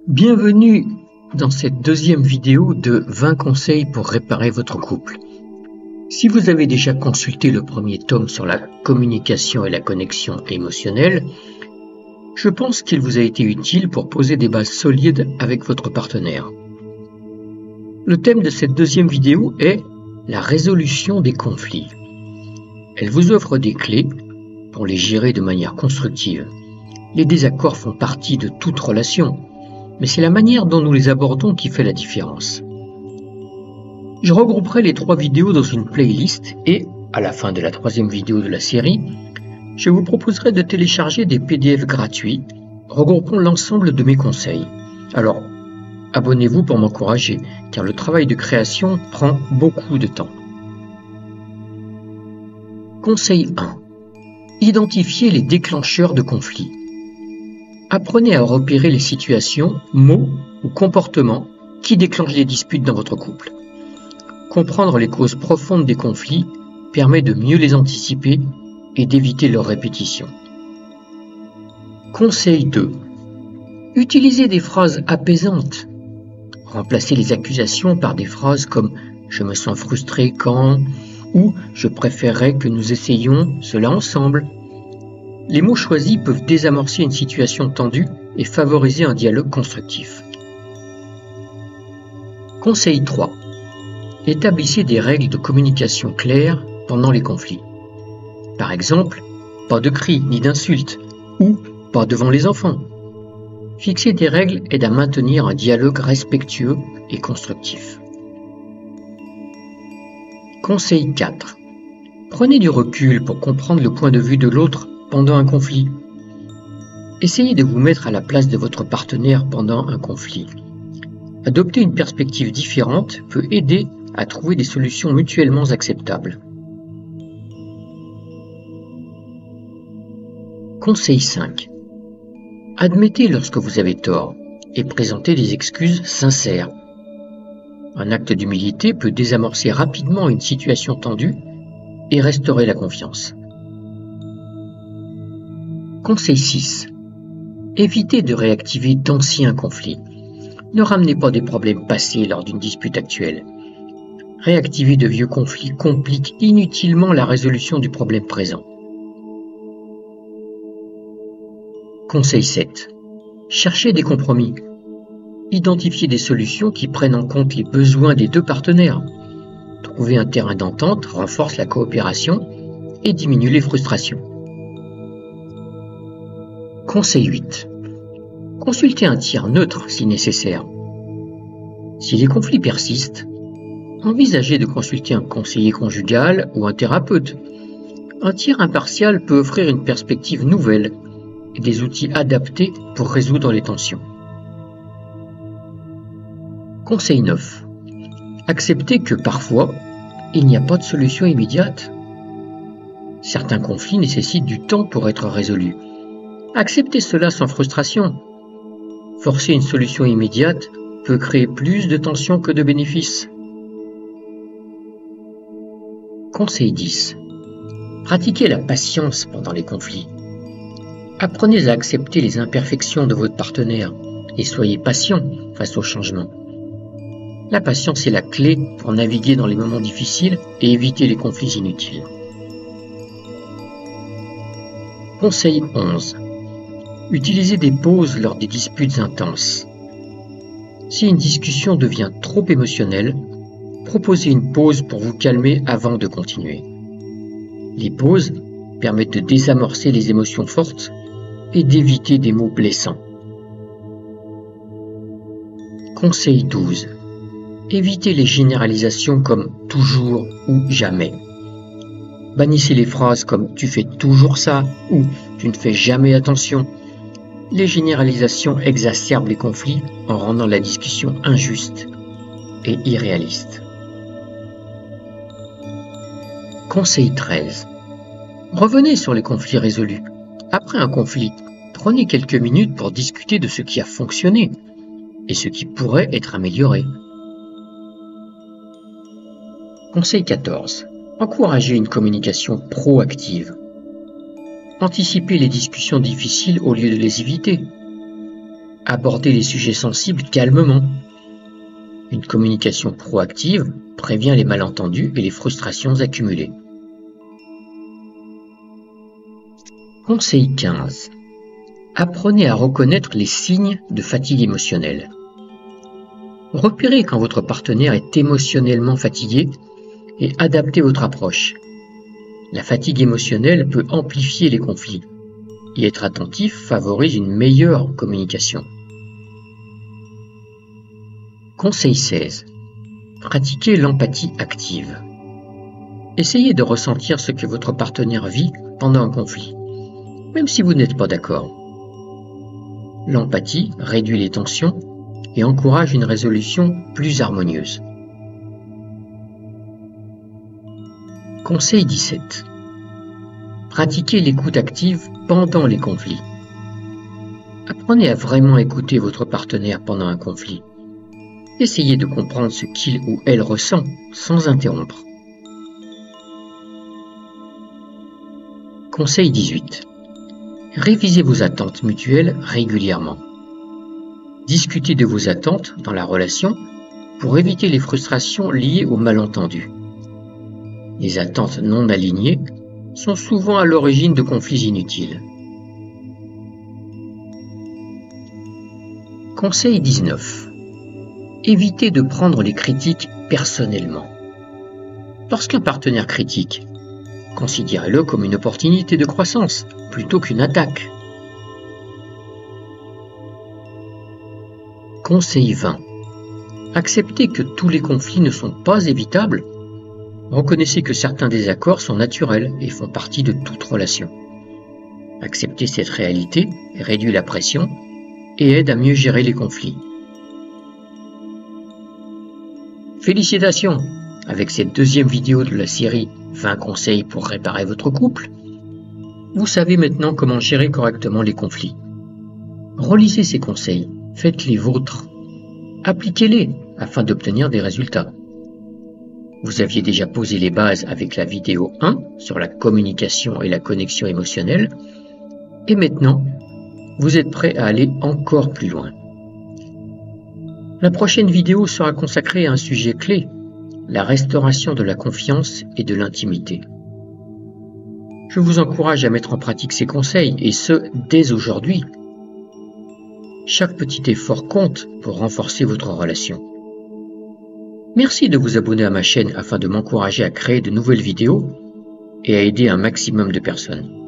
Bienvenue dans cette deuxième vidéo de 20 conseils pour réparer votre couple. Si vous avez déjà consulté le premier tome sur la communication et la connexion émotionnelle, je pense qu'il vous a été utile pour poser des bases solides avec votre partenaire. Le thème de cette deuxième vidéo est la résolution des conflits. Elle vous offre des clés pour les gérer de manière constructive. Les désaccords font partie de toute relation, mais c'est la manière dont nous les abordons qui fait la différence. Je regrouperai les 3 vidéos dans une playlist et, à la fin de la 3e vidéo de la série, je vous proposerai de télécharger des PDF gratuits regroupant l'ensemble de mes conseils. Alors, abonnez-vous pour m'encourager, car le travail de création prend beaucoup de temps. Conseil 1. Identifiez les déclencheurs de conflits. Apprenez à repérer les situations, mots ou comportements qui déclenchent les disputes dans votre couple. Comprendre les causes profondes des conflits permet de mieux les anticiper et d'éviter leur répétition. Conseil 2. Utilisez des phrases apaisantes. Remplacez les accusations par des phrases comme « je me sens frustré quand » ou « je préférerais que nous essayions cela ensemble ». Les mots choisis peuvent désamorcer une situation tendue et favoriser un dialogue constructif. Conseil 3. Établissez des règles de communication claires pendant les conflits. Par exemple, pas de cris ni d'insultes ou pas devant les enfants. Fixer des règles aide à maintenir un dialogue respectueux et constructif. Conseil 4. Prenez du recul pour comprendre le point de vue de l'autre pendant un conflit. Essayez de vous mettre à la place de votre partenaire pendant un conflit. Adopter une perspective différente peut aider à trouver des solutions mutuellement acceptables. Conseil 5. Admettez lorsque vous avez tort et présentez des excuses sincères. Un acte d'humilité peut désamorcer rapidement une situation tendue et restaurer la confiance. Conseil 6. Évitez de réactiver d'anciens conflits. Ne ramenez pas des problèmes passés lors d'une dispute actuelle. Réactiver de vieux conflits complique inutilement la résolution du problème présent. Conseil 7. Cherchez des compromis. Identifiez des solutions qui prennent en compte les besoins des 2 partenaires. Trouver un terrain d'entente renforce la coopération et diminue les frustrations. Conseil 8. Consultez un tiers neutre si nécessaire. Si les conflits persistent, envisagez de consulter un conseiller conjugal ou un thérapeute. Un tiers impartial peut offrir une perspective nouvelle et des outils adaptés pour résoudre les tensions. Conseil 9. Acceptez que parfois, il n'y a pas de solution immédiate. Certains conflits nécessitent du temps pour être résolus. Acceptez cela sans frustration. Forcer une solution immédiate peut créer plus de tensions que de bénéfices. Conseil 10. Pratiquez la patience pendant les conflits. Apprenez à accepter les imperfections de votre partenaire et soyez patient face au changement. La patience est la clé pour naviguer dans les moments difficiles et éviter les conflits inutiles. Conseil 11. Utilisez des pauses lors des disputes intenses. Si une discussion devient trop émotionnelle, proposez une pause pour vous calmer avant de continuer. Les pauses permettent de désamorcer les émotions fortes et d'éviter des mots blessants. Conseil 12. Évitez les généralisations comme « toujours » ou « jamais ». Bannissez les phrases comme « tu fais toujours ça » ou « tu ne fais jamais attention ». Les généralisations exacerbent les conflits en rendant la discussion injuste et irréaliste. Conseil 13. Revenez sur les conflits résolus. Après un conflit, prenez quelques minutes pour discuter de ce qui a fonctionné et ce qui pourrait être amélioré. Conseil 14. Encouragez une communication proactive. Anticipez les discussions difficiles au lieu de les éviter. Abordez les sujets sensibles calmement. Une communication proactive prévient les malentendus et les frustrations accumulées. Conseil 15. Apprenez à reconnaître les signes de fatigue émotionnelle. Repérez quand votre partenaire est émotionnellement fatigué et adaptez votre approche. La fatigue émotionnelle peut amplifier les conflits. Y être attentif favorise une meilleure communication. Conseil 16. Pratiquez l'empathie active. Essayez de ressentir ce que votre partenaire vit pendant un conflit, même si vous n'êtes pas d'accord. L'empathie réduit les tensions et encourage une résolution plus harmonieuse. Conseil 17. Pratiquez l'écoute active pendant les conflits. Apprenez à vraiment écouter votre partenaire pendant un conflit. Essayez de comprendre ce qu'il ou elle ressent sans interrompre. Conseil 18. Révisez vos attentes mutuelles régulièrement. Discutez de vos attentes dans la relation pour éviter les frustrations liées aux malentendus. Les attentes non alignées sont souvent à l'origine de conflits inutiles. Conseil 19. Évitez de prendre les critiques personnellement. Lorsqu'un partenaire critique, considérez-le comme une opportunité de croissance plutôt qu'une attaque. Conseil 20. Acceptez que tous les conflits ne sont pas évitables. Reconnaissez que certains désaccords sont naturels et font partie de toute relation. Accepter cette réalité réduit la pression et aide à mieux gérer les conflits. Félicitations! Avec cette deuxième vidéo de la série 20 conseils pour réparer votre couple, vous savez maintenant comment gérer correctement les conflits. Relisez ces conseils, faites-les vôtres, appliquez-les afin d'obtenir des résultats. Vous aviez déjà posé les bases avec la vidéo 1 sur la communication et la connexion émotionnelle, et maintenant, vous êtes prêt à aller encore plus loin. La prochaine vidéo sera consacrée à un sujet clé, la restauration de la confiance et de l'intimité. Je vous encourage à mettre en pratique ces conseils, et ce, dès aujourd'hui. Chaque petit effort compte pour renforcer votre relation. Merci de vous abonner à ma chaîne afin de m'encourager à créer de nouvelles vidéos et à aider un maximum de personnes.